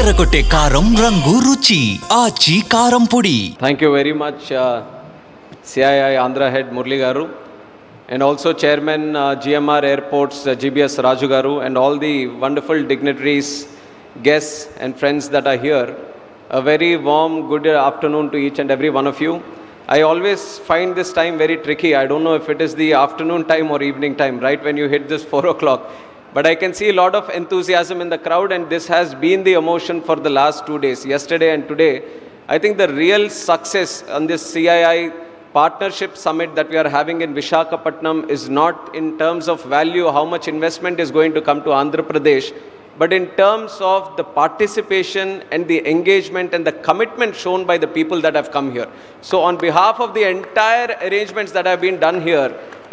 అదరగొట్టే కారం రంగు రుచి ఆచి కారం పొడి. Thank you very much, CII Andhra Head Murli Garu, and also Chairman GMR Airports GBS Raju Garu, and all the wonderful dignitaries, guests and friends that are here. A very warm good afternoon to each and every one of you. I always find this time very tricky. I don't know if it is the afternoon time or evening time, right when you hit this 4 o'clock. But I can see a lot of enthusiasm in the crowd, and this has been the emotion for the last 2 days, yesterday and today. I think the real success on this CII partnership summit that we are having in Visakhapatnam is not in terms of value, how much investment is going to come to Andhra Pradesh, but in terms of the participation and the engagement and the commitment shown by the people that have come here. So on behalf of the entire arrangements that have been done here,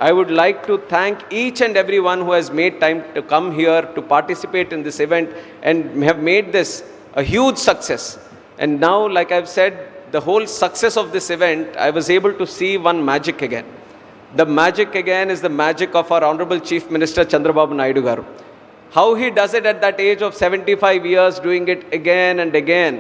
I would like to thank each and everyone who has made time to come here to participate in this event and have made this a huge success. And now, like I've said, the whole success of this event, I was able to see one magic again. The magic again is the magic of our Honorable Chief Minister Chandrababu Naidu Garu. How he does it at that age of 75 years, doing it again and again,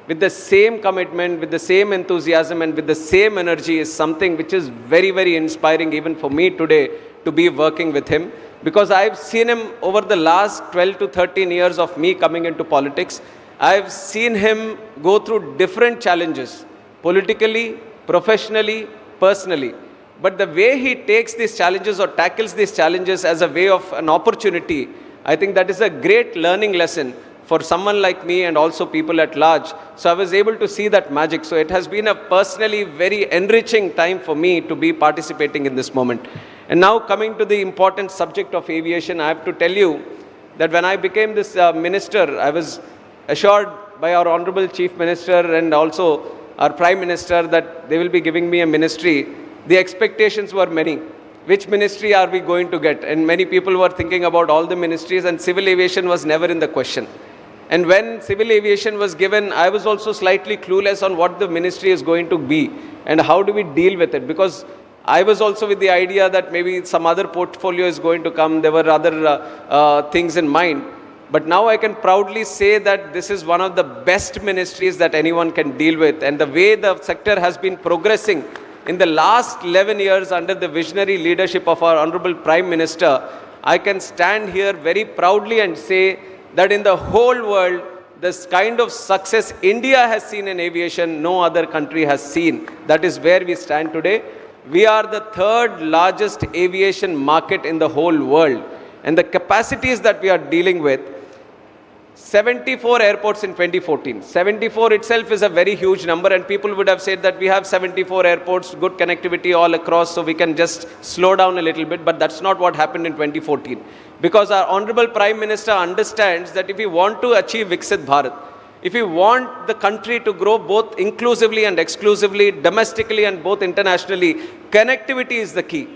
with the same commitment, with the same enthusiasm and with the same energy is something which is very, very inspiring even for me today to be working with him. Because I've seen him over the last 12 to 13 years of me coming into politics. I've seen him go through different challenges, politically, professionally, personally. But the way he takes these challenges or tackles these challenges as a way of an opportunity, I think that is a great learning lesson for someone like me and also people at large. So I was able to see that magic. So it has been a personally very enriching time for me to be participating in this moment. And now coming to the important subject of aviation, I have to tell you that when I became this minister, I was assured by our Honorable Chief Minister and also our Prime Minister that they will be giving me a ministry. The expectations were many. Which ministry are we going to get? And many people were thinking about all the ministries, and civil aviation was never in the question. And when civil aviation was given, I was also slightly clueless on what the ministry is going to be and how do we deal with it. Because I was also with the idea that maybe some other portfolio is going to come. There were other things in mind. But now I can proudly say that this is one of the best ministries that anyone can deal with. And the way the sector has been progressing in the last 11 years under the visionary leadership of our Honorable Prime Minister, I can stand here very proudly and say that in the whole world, this kind of success India has seen in aviation, no other country has seen. That is where we stand today. We are the third largest aviation market in the whole world. And the capacities that we are dealing with, 74 airports in 2014. 74 itself is a very huge number, and people would have said that we have 74 airports, good connectivity all across, so we can just slow down a little bit. But that's not what happened in 2014. Because our Honorable Prime Minister understands that if we want to achieve Viksit Bharat, if we want the country to grow both inclusively and exclusively, domestically and both internationally, connectivity is the key.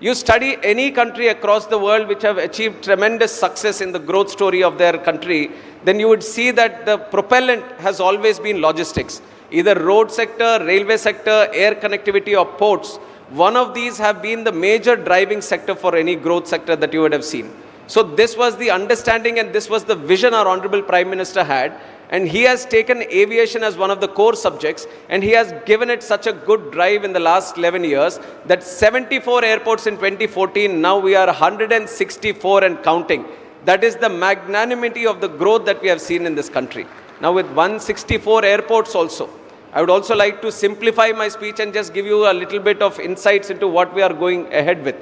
You study any country across the world which have achieved tremendous success in the growth story of their country, then you would see that the propellant has always been logistics. Either road sector, railway sector, air connectivity or ports. One of these have been the major driving sector for any growth sector that you would have seen. So this was the understanding and this was the vision our Honorable Prime Minister had. And he has taken aviation as one of the core subjects, and he has given it such a good drive in the last 11 years that 74 airports in 2014, now we are 164 and counting. That is the magnanimity of the growth that we have seen in this country. Now with 164 airports also, I would also like to simplify my speech and just give you a little bit of insights into what we are going ahead with.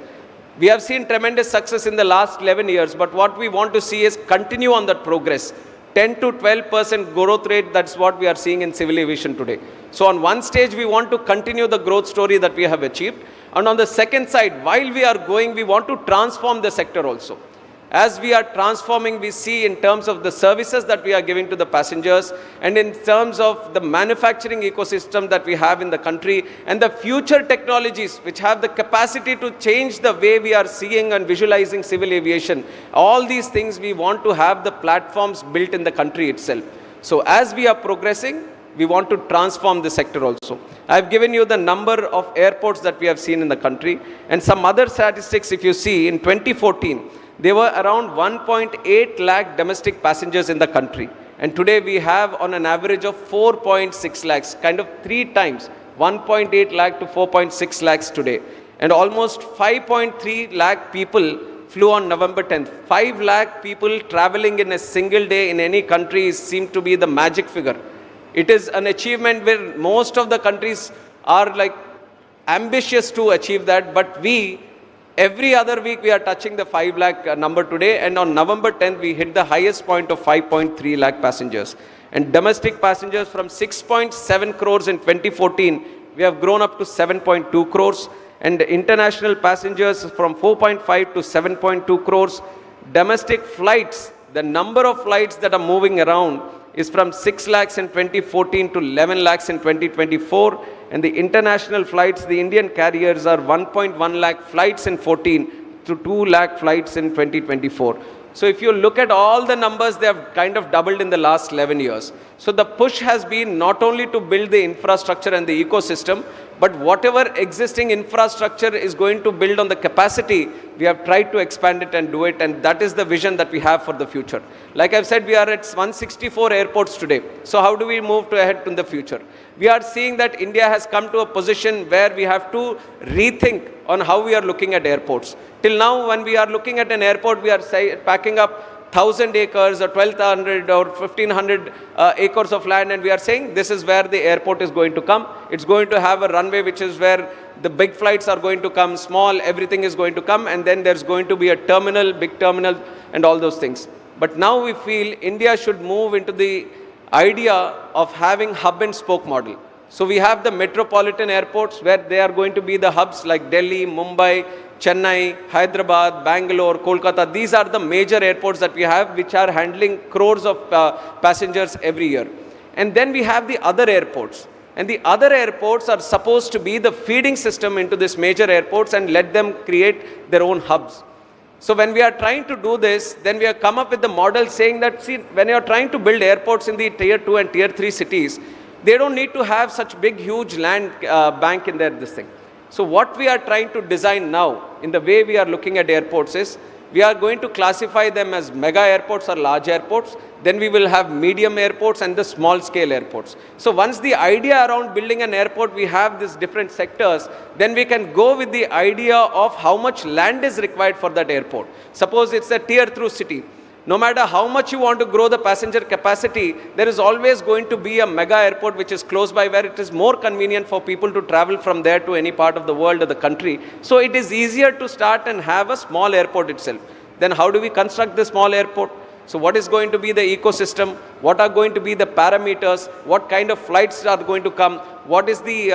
We have seen tremendous success in the last 11 years, but what we want to see is continue on that progress. 10 to 12% growth rate, that's what we are seeing in civil aviation today. So on one stage, we want to continue the growth story that we have achieved. And on the second side, while we are going, we want to transform the sector also. As we are transforming, we see in terms of the services that we are giving to the passengers and in terms of the manufacturing ecosystem that we have in the country and the future technologies which have the capacity to change the way we are seeing and visualizing civil aviation. All these things we want to have the platforms built in the country itself. So as we are progressing, we want to transform the sector also. I've given you the number of airports that we have seen in the country and some other statistics. If you see in 2014, there were around 1.8 lakh domestic passengers in the country. And today we have on an average of 4.6 lakhs, kind of 3 times, 1.8 lakh to 4.6 lakhs today. And almost 5.3 lakh people flew on November 10th. 5 lakh people traveling in a single day in any country seemed to be the magic figure. It is an achievement where most of the countries are like ambitious to achieve that, but every other week we are touching the 5 lakh number today, and on November 10th we hit the highest point of 5.3 lakh passengers. And domestic passengers from 6.7 crores in 2014, we have grown up to 7.2 crores. And international passengers from 4.5 to 7.2 crores. Domestic flights, the number of flights that are moving around is from 6 lakhs in 2014 to 11 lakhs in 2024. And the international flights, the Indian carriers are 1.1 lakh flights in 14 to 2 lakh flights in 2024. So if you look at all the numbers, they have kind of doubled in the last 11 years. So the push has been not only to build the infrastructure and the ecosystem, but whatever existing infrastructure is going to build on the capacity, we have tried to expand it and do it, and that is the vision that we have for the future. Like I've said, we are at 164 airports today. So how do we move ahead in the future? We are seeing that India has come to a position where we have to rethink on how we are looking at airports. Till now, when we are looking at an airport, we are packing up 1,000 acres or 1,200 or 1,500 acres of land, and we are saying this is where the airport is going to come. It's going to have a runway which is where the big flights are going to come, small, everything is going to come, and then there's going to be a terminal, big terminal, and all those things. But now we feel India should move into the idea of having hub and spoke model. So we have the metropolitan airports where they are going to be the hubs like Delhi, Mumbai, Chennai, Hyderabad, Bangalore, Kolkata. These are the major airports that we have which are handling crores of passengers every year. And then we have the other airports. And the other airports are supposed to be the feeding system into these major airports and let them create their own hubs. So when we are trying to do this, then we have come up with the model saying that, see, when you are trying to build airports in the tier 2 and tier 3 cities, they don't need to have such big, huge land bank in there, this thing. So what we are trying to design now, in the way we are looking at airports is, we are going to classify them as mega airports or large airports. Then we will have medium airports and the small scale airports. So once the idea around building an airport, we have these different sectors, then we can go with the idea of how much land is required for that airport. Suppose it's a tier 2 city. No matter how much you want to grow the passenger capacity, there is always going to be a mega airport which is close by where it is more convenient for people to travel from there to any part of the world or the country. So it is easier to start and have a small airport itself. Then how do we construct the small airport? So what is going to be the ecosystem? What are going to be the parameters? What kind of flights are going to come? What is the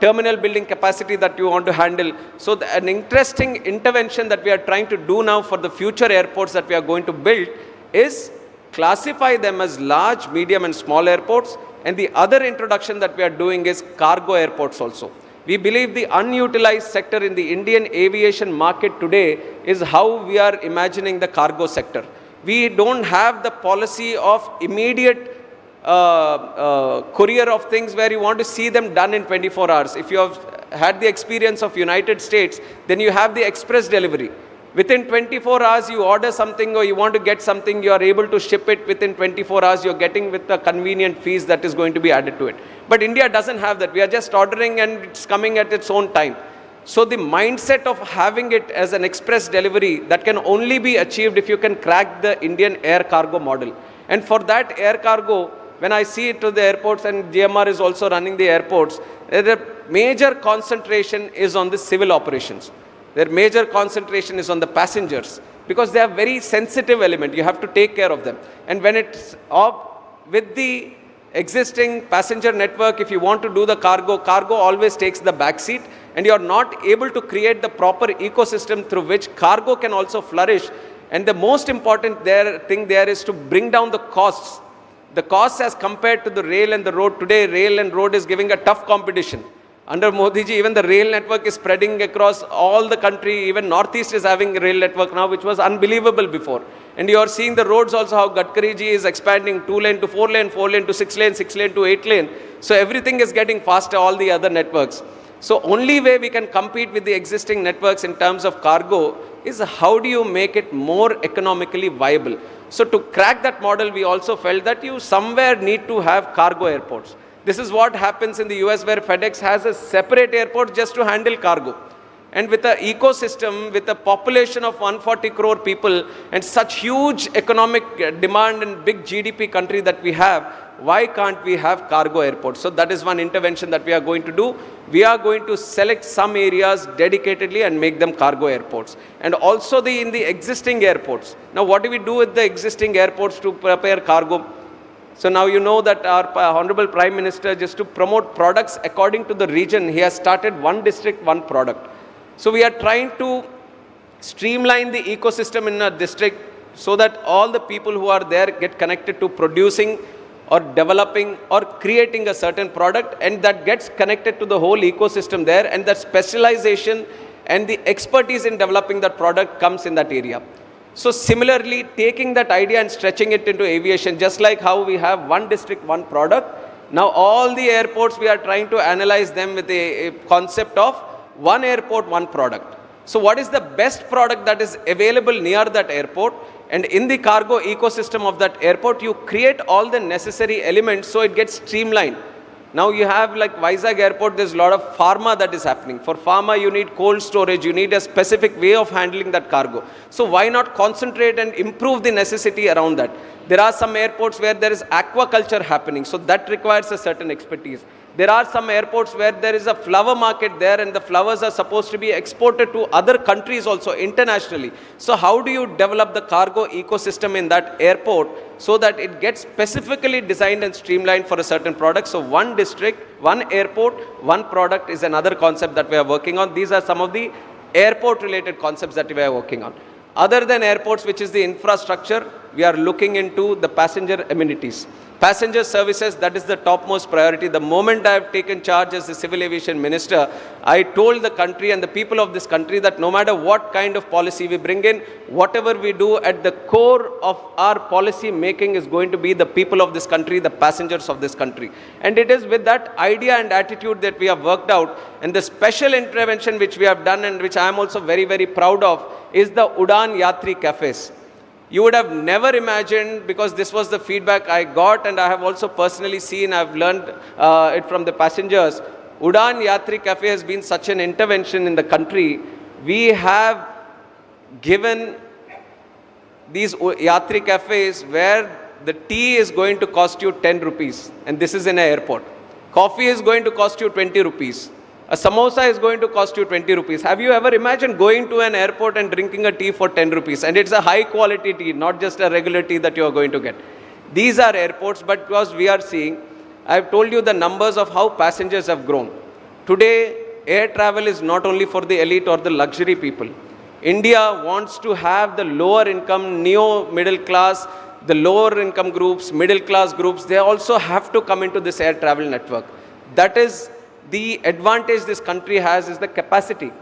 terminal building capacity that you want to handle? So an interesting intervention that we are trying to do now for the future airports that we are going to build is classify them as large, medium and small airports. And the other introduction that we are doing is cargo airports also. We believe the unutilized sector in the Indian aviation market today is how we are imagining the cargo sector. We don't have the policy of immediate courier of things where you want to see them done in 24 hours. If you have had the experience of United States, then you have the express delivery. Within 24 hours, you order something or you want to get something, you are able to ship it within 24 hours, you're getting with the convenient fees that is going to be added to it. But India doesn't have that. We are just ordering and it's coming at its own time. So the mindset of having it as an express delivery, that can only be achieved if you can crack the Indian air cargo model. And for that air cargo, when I see it to the airports, and GMR is also running the airports, the major concentration is on the civil operations. Their major concentration is on the passengers because they are very sensitive element. You have to take care of them. And when it's up with the existing passenger network, if you want to do the cargo always takes the back seat, and you are not able to create the proper ecosystem through which cargo can also flourish. And the most important thing there is to bring down the costs. The costs as compared to the rail and the road. Today, rail and road is giving a tough competition. Under Modi ji, even the rail network is spreading across all the country. Even Northeast is having a rail network now, which was unbelievable before. And you are seeing the roads also, how Gadkari ji is expanding 2 lane to 4 lane, 4 lane to 6 lane, 6 lane to 8 lane. So everything is getting faster, all the other networks. So only way we can compete with the existing networks in terms of cargo is how do you make it more economically viable? So to crack that model, we also felt that you somewhere need to have cargo airports. This is what happens in the US, where FedEx has a separate airport just to handle cargo. And with an ecosystem, with a population of 140 crore people and such huge economic demand and big GDP country that we have, why can't we have cargo airports? So that is one intervention that we are going to do. We are going to select some areas dedicatedly and make them cargo airports. And also in the existing airports. Now what do we do with the existing airports to prepare cargo? So now you know that our Honorable Prime Minister, just to promote products according to the region, he has started one district, one product. So we are trying to streamline the ecosystem in a district so that all the people who are there get connected to producing or developing or creating a certain product, and that gets connected to the whole ecosystem there, and that specialization and the expertise in developing that product comes in that area. So similarly, taking that idea and stretching it into aviation, just like how we have one district, one product, now all the airports we are trying to analyze them with a concept of one airport, one product. So what is the best product that is available near that airport? And in the cargo ecosystem of that airport, you create all the necessary elements so it gets streamlined. Now you have like Vizag airport, there's a lot of pharma that is happening. For pharma, you need cold storage, you need a specific way of handling that cargo. So why not concentrate and improve the necessity around that? There are some airports where there is aquaculture happening, so that requires a certain expertise. There are some airports where there is a flower market there, and the flowers are supposed to be exported to other countries also internationally. So how do you develop the cargo ecosystem in that airport so that it gets specifically designed and streamlined for a certain product? So one district, one airport, one product is another concept that we are working on. These are some of the airport related concepts that we are working on. Other than airports, which is the infrastructure, we are looking into the passenger amenities. Passenger services, that is the topmost priority. The moment I have taken charge as the Civil Aviation Minister, I told the country and the people of this country that no matter what kind of policy we bring in, whatever we do, at the core of our policy making is going to be the people of this country, the passengers of this country. And it is with that idea and attitude that we have worked out. And the special intervention which we have done, and which I am also very, very proud of, is the Udan Yatri cafes. You would have never imagined, because this was the feedback I got, and I have also personally seen, I've learned it from the passengers. Udan Yatri Cafe has been such an intervention in the country. We have given these Yatri cafes where the tea is going to cost you 10 rupees, and this is in an airport. Coffee is going to cost you 20 rupees. A samosa is going to cost you 20 rupees. Have you ever imagined going to an airport and drinking a tea for 10 rupees? And it's a high quality tea, not just a regular tea that you are going to get. These are airports, but because we are seeing, I've told you the numbers of how passengers have grown. Today, air travel is not only for the elite or the luxury people. India wants to have the lower income, neo-middle class, the lower income groups, middle class groups, they also have to come into this air travel network. That is the advantage this country has, is the capacity.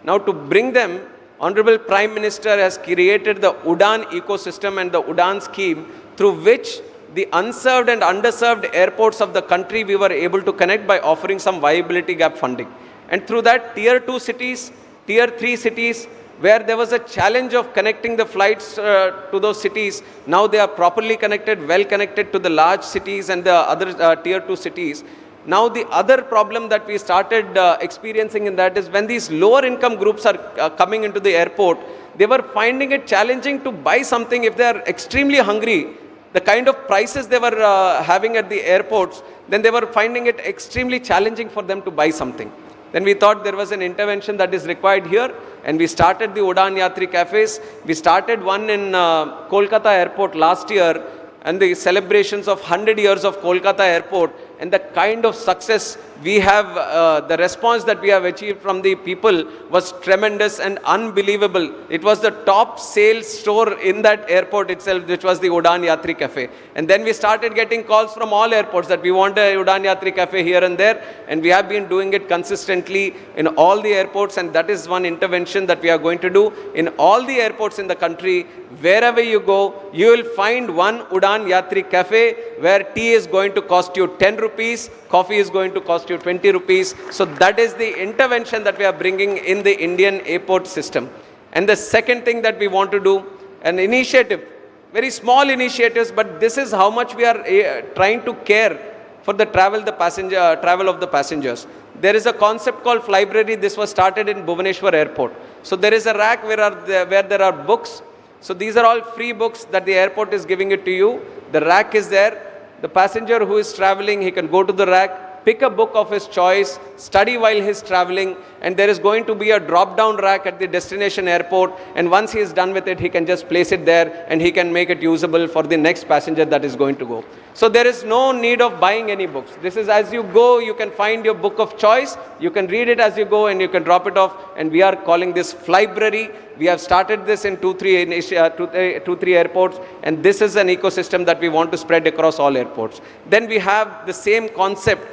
Now to bring them, Honorable Prime Minister has created the Udan ecosystem and the Udan scheme, through which the unserved and underserved airports of the country we were able to connect by offering some viability gap funding. And through that, tier 2 cities, tier 3 cities, where there was a challenge of connecting the flights to those cities, now they are properly connected, well connected to the large cities and the other tier 2 cities. Now the other problem that we started experiencing in that is when these lower income groups are coming into the airport, they were finding it challenging to buy something if they are extremely hungry. The kind of prices they were having at the airports, then they were finding it extremely challenging for them to buy something. Then we thought there was an intervention that is required here, and we started the Udan Yatri cafes. We started one in Kolkata airport last year, and the celebrations of 100 years of Kolkata airport, and the kind of success we have, the response that we have achieved from the people was tremendous and unbelievable. It was the top sales store in that airport itself, which was the Udan Yatri Cafe. And then we started getting calls from all airports that we want a Udan Yatri Cafe here and there, and we have been doing it consistently in all the airports, and that is one intervention that we are going to do. In all the airports in the country, wherever you go, you will find one Udan Yatri Cafe where tea is going to cost you 10 rupees, coffee is going to cost you 20 rupees. So that is the intervention that we are bringing in the Indian airport system. And the second thing that we want to do, an initiative very small initiatives, but this is how much we are trying to care for the travel of the passengers. There is a concept called Flybrary. This was started in Bhubaneswar Airport. So there is a rack where there are books. So these are all free books that the airport is giving it to you. The rack is there. The passenger who is traveling, he can go to the rack, pick a book of his choice, study while he's traveling, and there is going to be a drop-down rack at the destination airport, and once he is done with it, he can just place it there and he can make it usable for the next passenger that is going to go. So there is no need of buying any books. This is as you go, you can find your book of choice, you can read it as you go and you can drop it off, and we are calling this Flybrary. We have started this in 2-3 airports, and this is an ecosystem that we want to spread across all airports. Then we have the same concept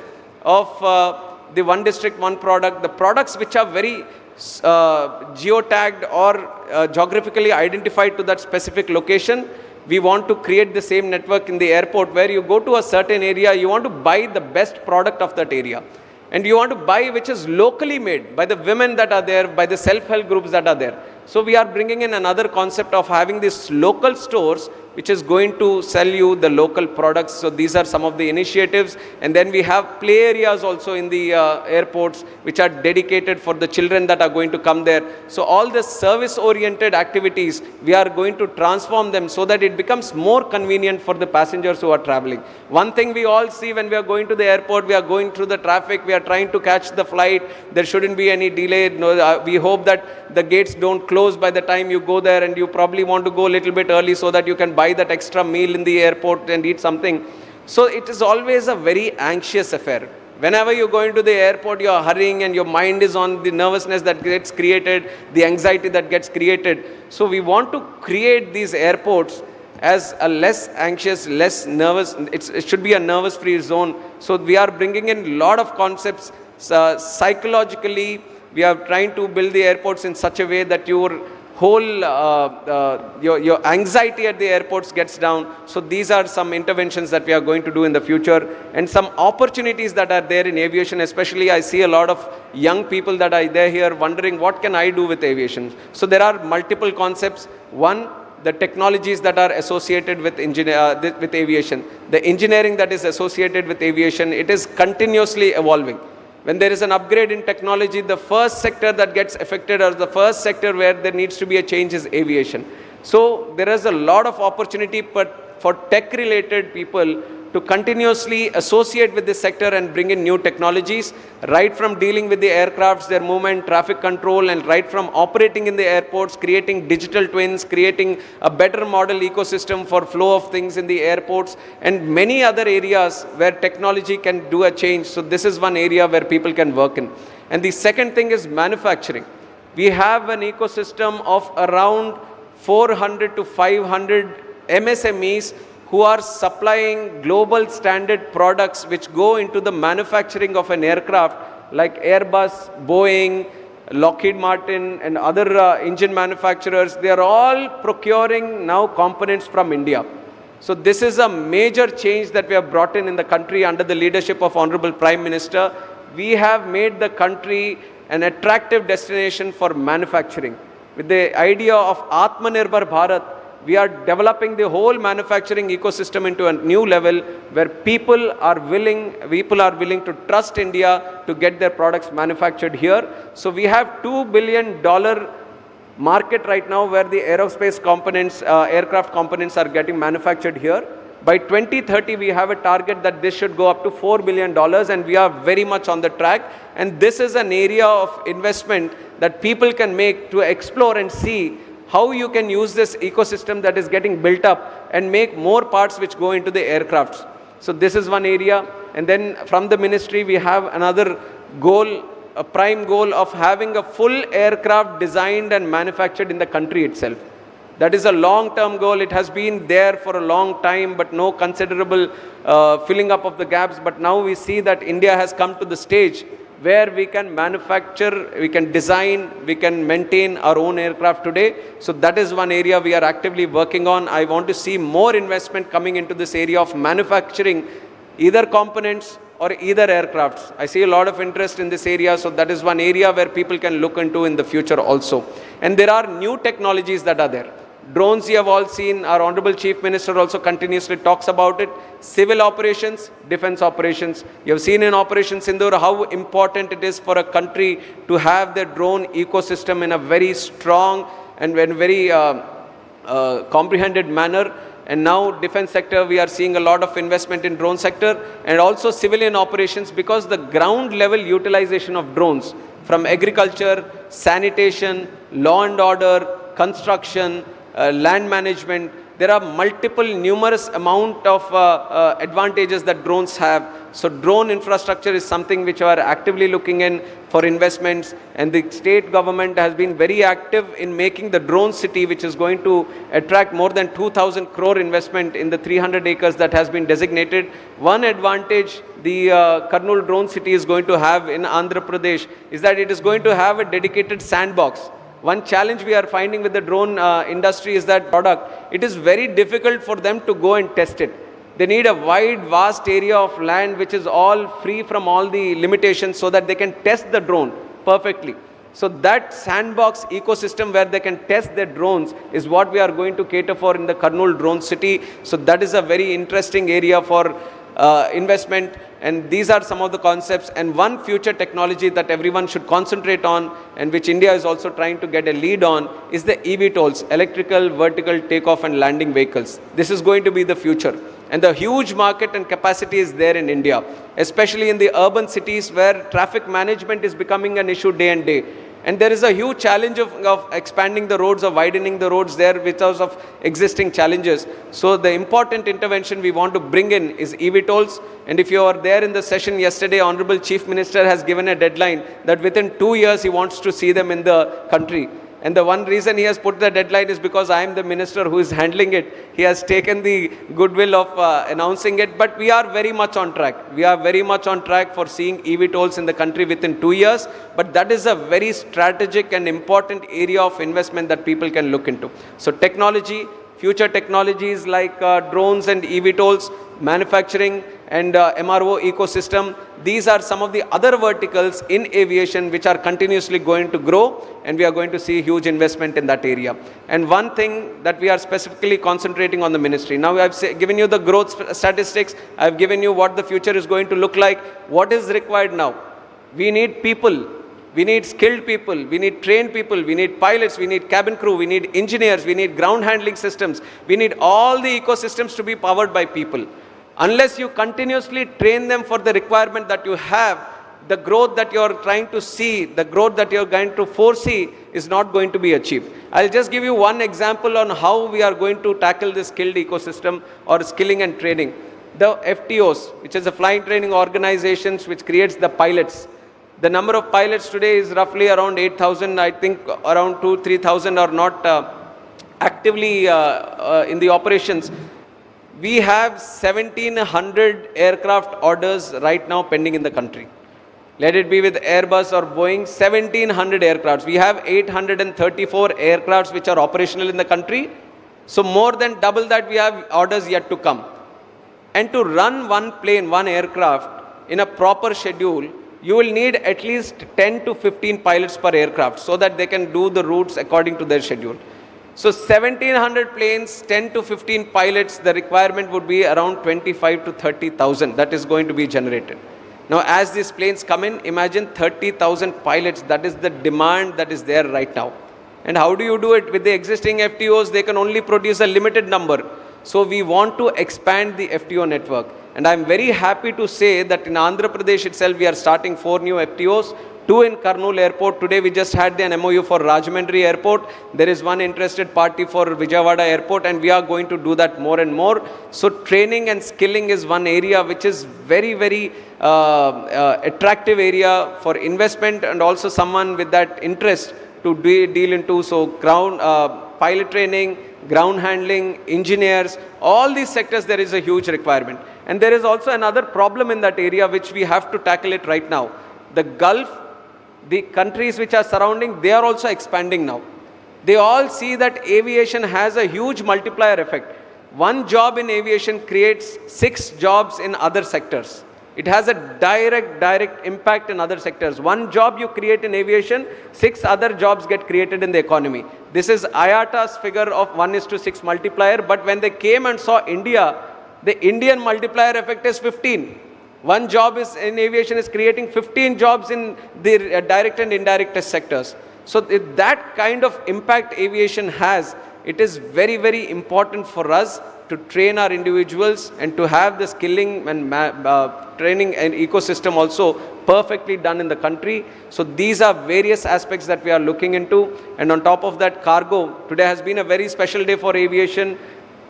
of the one district, one product. The products which are very geotagged or geographically identified to that specific location, we want to create the same network in the airport where you go to a certain area, you want to buy the best product of that area. And you want to buy which is locally made by the women that are there, by the self-help groups that are there. So we are bringing in another concept of having these local stores which is going to sell you the local products. So these are some of the initiatives. And then we have play areas also in the airports which are dedicated for the children that are going to come there. So all the service-oriented activities, we are going to transform them so that it becomes more convenient for the passengers who are traveling. One thing we all see when we are going to the airport, we are going through the traffic, we are trying to catch the flight, there shouldn't be any delay. No, we hope that the gates don't close by the time you go there, and you probably want to go a little bit early so that you can buy that extra meal in the airport and eat something. So it is always a very anxious affair. Whenever you go into the airport, you are hurrying and your mind is on the nervousness that gets created, the anxiety that gets created. So we want to create these airports as a less anxious, less nervous, it should be a nervous-free zone. So we are bringing in a lot of concepts. Psychologically, we are trying to build the airports in such a way that your whole, your anxiety at the airports gets down. So these are some interventions that we are going to do in the future, and some opportunities that are there in aviation. Especially I see a lot of young people that are there here wondering, what can I do with aviation? So there are multiple concepts. One, the technologies that are associated with aviation. The engineering that is associated with aviation, it is continuously evolving. When there is an upgrade in technology, the first sector that gets affected, or the first sector where there needs to be a change, is aviation. So there is a lot of opportunity for tech-related people to continuously associate with this sector and bring in new technologies, right from dealing with the aircrafts, their movement, traffic control, and right from operating in the airports, creating digital twins, creating a better model ecosystem for flow of things in the airports, and many other areas where technology can do a change. So this is one area where people can work in. And the second thing is manufacturing. We have an ecosystem of around 400 to 500 MSMEs who are supplying global standard products which go into the manufacturing of an aircraft, like Airbus, Boeing, Lockheed Martin, and other engine manufacturers. They are all procuring now components from India. So this is a major change that we have brought in the country under the leadership of Honorable Prime Minister. We have made the country an attractive destination for manufacturing. With the idea of Atmanirbhar Bharat, we are developing the whole manufacturing ecosystem into a new level where people are willing to trust India to get their products manufactured here. So we have $2 billion market right now where the aerospace components, aircraft components are getting manufactured here. By 2030, we have a target that this should go up to $4 billion, and we are very much on the track. And this is an area of investment that people can make to explore and see how you can use this ecosystem that is getting built up and make more parts which go into the aircrafts. So this is one area. And then from the ministry, we have another goal, a prime goal of having a full aircraft designed and manufactured in the country itself. That is a long-term goal. It has been there for a long time, but no considerable filling up of the gaps. But now we see that India has come to the stage where we can manufacture, we can design, we can maintain our own aircraft today. So that is one area we are actively working on. I want to see more investment coming into this area of manufacturing either components or either aircrafts. I see a lot of interest in this area, so that is one area where people can look into in the future also. And there are new technologies that are there. Drones, you have all seen, our Honorable Chief Minister also continuously talks about it. Civil operations, defense operations. You have seen in Operation Sindoor how important it is for a country to have the drone ecosystem in a very strong and very comprehended manner. And now defense sector, we are seeing a lot of investment in drone sector and also civilian operations, because the ground level utilization of drones from agriculture, sanitation, law and order, construction, land management, there are multiple numerous amount of advantages that drones have. So drone infrastructure is something which we are actively looking in for investments, and the state government has been very active in making the drone city, which is going to attract more than 2,000 crore investment in the 300 acres that has been designated. One advantage the Kurnool drone city is going to have in Andhra Pradesh is that it is going to have a dedicated sandbox. One challenge we are finding with the drone industry is that product, it is very difficult for them to go and test it. They need a wide, vast area of land which is all free from all the limitations so that they can test the drone perfectly. So that sandbox ecosystem where they can test their drones is what we are going to cater for in the Kurnool drone city. So that is a very interesting area for investment, and these are some of the concepts. And one future technology that everyone should concentrate on, and which India is also trying to get a lead on, is the eVTOLs, electrical vertical takeoff and landing vehicles. This is going to be the future, and the huge market and capacity is there in India, especially in the urban cities where traffic management is becoming an issue day and day. And there is a huge challenge of expanding the roads or widening the roads there because of existing challenges. So the important intervention we want to bring in is eVTOLs. And if you are there in the session yesterday, Honorable Chief Minister has given a deadline that within 2 years he wants to see them in the country. And the one reason he has put the deadline is because I am the minister who is handling it. He has taken the goodwill of announcing it, but we are very much on track. We are very much on track for seeing eVTOLs in the country within 2 years, but that is a very strategic and important area of investment that people can look into. So technology, future technologies like drones and eVTOLs, manufacturing and MRO ecosystem, these are some of the other verticals in aviation which are continuously going to grow, and we are going to see huge investment in that area. And one thing that we are specifically concentrating on the ministry. Now I have given you the growth statistics, I have given you what the future is going to look like. What is required now? We need people. We need skilled people, we need trained people, we need pilots, we need cabin crew, we need engineers, we need ground handling systems. We need all the ecosystems to be powered by people. Unless you continuously train them for the requirement that you have, the growth that you are trying to see, the growth that you are going to foresee is not going to be achieved. I'll just give you one example on how we are going to tackle this skilled ecosystem or skilling and training. The FTOs, which is the flying training organizations which creates the pilots. The number of pilots today is roughly around 8,000. I think around 2,000-3,000 are not actively in the operations. We have 1,700 aircraft orders right now pending in the country. Let it be with Airbus or Boeing, 1,700 aircrafts. We have 834 aircrafts which are operational in the country. So more than double that we have orders yet to come. And to run one plane, one aircraft in a proper schedule, you will need at least 10 to 15 pilots per aircraft so that they can do the routes according to their schedule. So 1,700 planes, 10 to 15 pilots, the requirement would be around 25 to 30,000 that is going to be generated. Now as these planes come in, imagine 30,000 pilots, that is the demand that is there right now. And how do you do it? With the existing FTOs, they can only produce a limited number. So we want to expand the FTO network. And I'm very happy to say that in Andhra Pradesh itself, we are starting 4 new FTOs, 2 in Kurnool Airport. Today we just had an MOU for Rajahmundry Airport. There is one interested party for Vijayawada Airport, and we are going to do that more and more. So training and skilling is one area which is very, very attractive area for investment, and also someone with that interest to deal into. So ground pilot training, ground handling, engineers, all these sectors, there is a huge requirement. And there is also another problem in that area which we have to tackle it right now. The Gulf, the countries which are surrounding, they are also expanding now. They all see that aviation has a huge multiplier effect. One job in aviation creates 6 jobs in other sectors. it has a direct impact in other sectors. One job you create in aviation, 6 other jobs get created in the economy. This is IATA's figure of 1:6 multiplier, but when they came and saw India, the Indian multiplier effect is 15. One job is in aviation is creating 15 jobs in the direct and indirect sectors. So that kind of impact aviation has, it is very, very important for us to train our individuals and to have the skilling and training and ecosystem also perfectly done in the country. So these are various aspects that we are looking into. And on top of that, cargo. Today has been a very special day for aviation.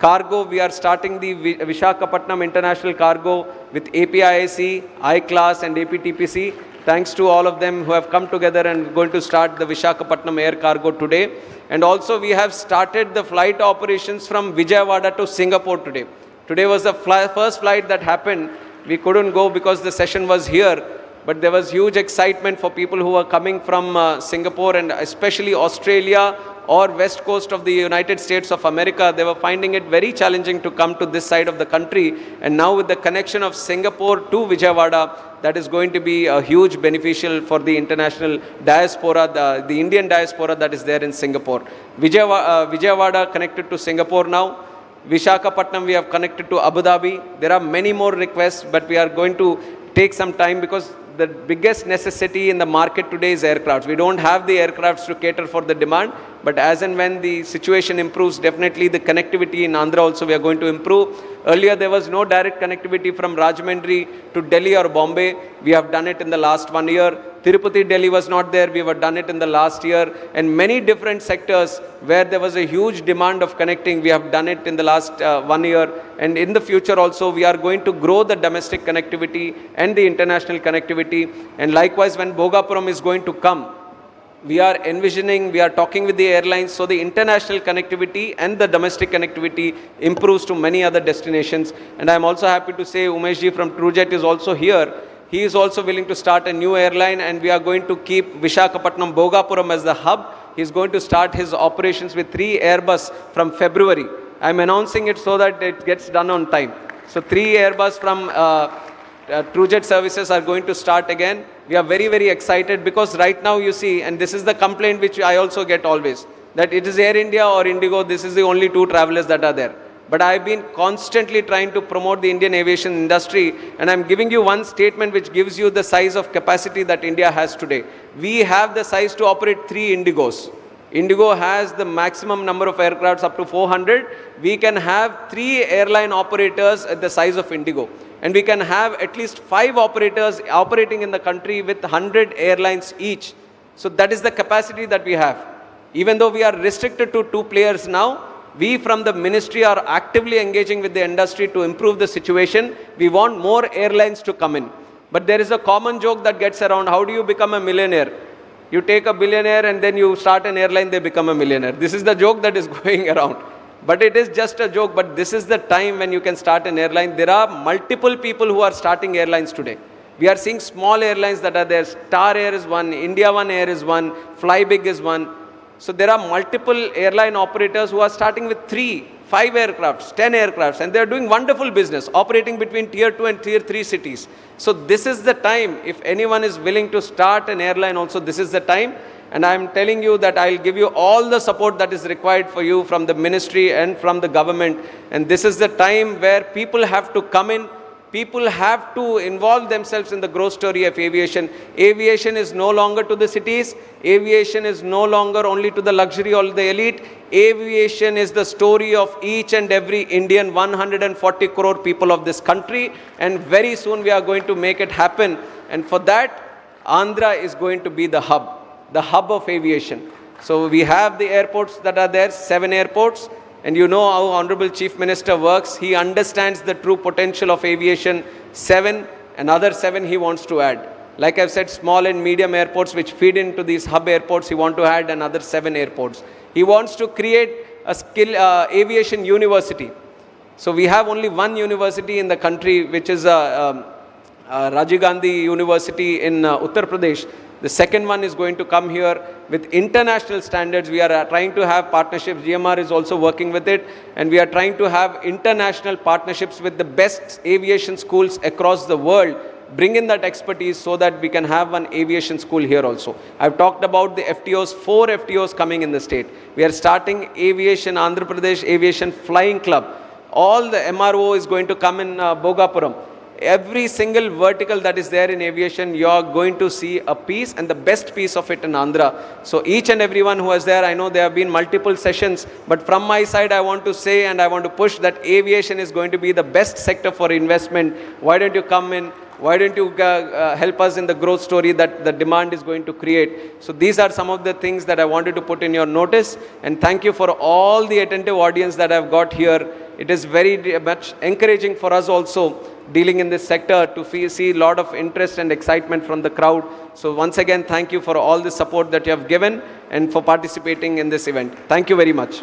Cargo, we are starting the Visakhapatnam International Cargo with APIIC, I-Class and APTPC. Thanks to all of them who have come together and going to start the Visakhapatnam Air Cargo today. And also we have started the flight operations from Vijayawada to Singapore today. Today was the first flight that happened. We couldn't go because the session was here, but there was huge excitement for people who were coming from Singapore and especially Australia or west coast of the United States of America. They were finding it very challenging to come to this side of the country. And now with the connection of Singapore to Vijayawada, that is going to be a huge beneficial for the international diaspora, the Indian diaspora that is there in Singapore. Vijayawada connected to Singapore now. Visakhapatnam we have connected to Abu Dhabi. There are many more requests, but we are going to take some time because the biggest necessity in the market today is aircrafts. We don't have the aircrafts to cater for the demand, but as and when the situation improves, definitely the connectivity in Andhra also we are going to improve. Earlier there was no direct connectivity from Rajahmundry to Delhi or Bombay. We have done it in the last 1 year. Tirupati, Delhi was not there. We have done it in the last year. And many different sectors where there was a huge demand of connecting, we have done it in the last 1 year. And in the future also, we are going to grow the domestic connectivity and the international connectivity. And likewise, when Bhogapuram is going to come, we are envisioning, we are talking with the airlines, so the international connectivity and the domestic connectivity improves to many other destinations. And I am also happy to say Umeshji from TrueJet is also here. He is also willing to start a new airline, and we are going to keep Visakhapatnam Bhogapuram as the hub. He is going to start his operations with 3 Airbus from February. I am announcing it so that it gets done on time. So 3 Airbus from TrueJet services are going to start again. We are very, very excited because right now you see, and this is the complaint which I also get always, that it is Air India or Indigo, this is the only 2 travelers that are there. But I've been constantly trying to promote the Indian aviation industry, and I'm giving you one statement which gives you the size of capacity that India has today. We have the size to operate 3 Indigos. Indigo has the maximum number of aircrafts up to 400. We can have 3 airline operators at the size of Indigo. And we can have at least 5 operators operating in the country with 100 airlines each. So that is the capacity that we have. Even though we are restricted to 2 players now, we from the ministry are actively engaging with the industry to improve the situation. We want more airlines to come in. But there is a common joke that gets around, how do you become a millionaire? You take a billionaire and then you start an airline, they become a millionaire. This is the joke that is going around. But it is just a joke, but this is the time when you can start an airline. There are multiple people who are starting airlines today. We are seeing small airlines that are there. Star Air is one, India One Air is one, Flybig is one. So there are multiple airline operators who are starting with 3, 5 aircrafts, 10 aircrafts, and they are doing wonderful business, operating between tier 2 and tier 3 cities. So this is the time, if anyone is willing to start an airline also, this is the time. And I am telling you that I will give you all the support that is required for you from the ministry and from the government. And this is the time where people have to come in. People have to involve themselves in the growth story of aviation. Aviation is no longer to the cities. Aviation is no longer only to the luxury or the elite. Aviation is the story of each and every Indian, 140 crore people of this country. And very soon we are going to make it happen. And for that, Andhra is going to be the hub of aviation. So we have the airports that are there, 7 airports. And you know how Honorable Chief Minister works. He understands the true potential of aviation. 7, another 7 he wants to add. Like I've said, small and medium airports which feed into these hub airports, he wants to add another 7 airports. He wants to create a skill aviation university. So we have only one university in the country, which is Rajiv Gandhi University in Uttar Pradesh. The second one is going to come here with international standards. We are trying to have partnerships. GMR is also working with it. And we are trying to have international partnerships with the best aviation schools across the world. bring in that expertise so that we can have an aviation school here also. I've talked about the FTOs, 4 FTOs coming in the state. We are starting Aviation, Andhra Pradesh Aviation Flying Club. All the MRO is going to come in Bogapuram. Every single vertical that is there in aviation, you are going to see a piece, and the best piece of it in Andhra. So each and everyone who was there, I know there have been multiple sessions, but from my side I want to say and I want to push that aviation is going to be the best sector for investment. Why don't you come in? Why don't you help us in the growth story that the demand is going to create? So these are some of the things that I wanted to put in your notice, and thank you for all the attentive audience that I've got here. It is very much encouraging for us also dealing in this sector to see a lot of interest and excitement from the crowd. So once again, thank you for all the support that you have given and for participating in this event. Thank you very much.